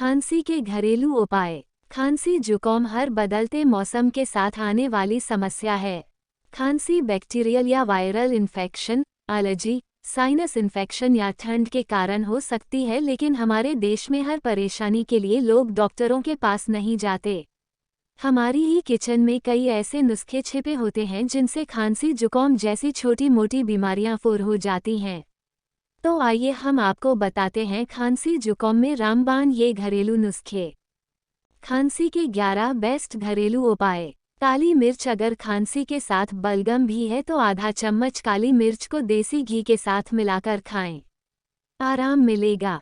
खांसी के घरेलू उपाय। खांसी जुकाम हर बदलते मौसम के साथ आने वाली समस्या है। खांसी बैक्टीरियल या viral infection, allergy, sinus infection या ठंड के कारण हो सकती है, लेकिन हमारे देश में हर परेशानी के लिए लोग डॉक्टरों के पास नहीं जाते। हमारी ही किचन में कई ऐसे नुस्खे छिपे होते हैं जिनसे खांसी जुकाम जैसी छोटी मोटी बीमारियां दूर हो जाती हैं। तो आइए हम आपको बताते हैं खांसी जुकाम में रामबाण ये घरेलू नुस्खे। खांसी के 11 बेस्ट घरेलू उपाय। काली मिर्च। अगर खांसी के साथ बलगम भी है तो आधा चम्मच काली मिर्च को देसी घी के साथ मिलाकर खाएं, आराम मिलेगा।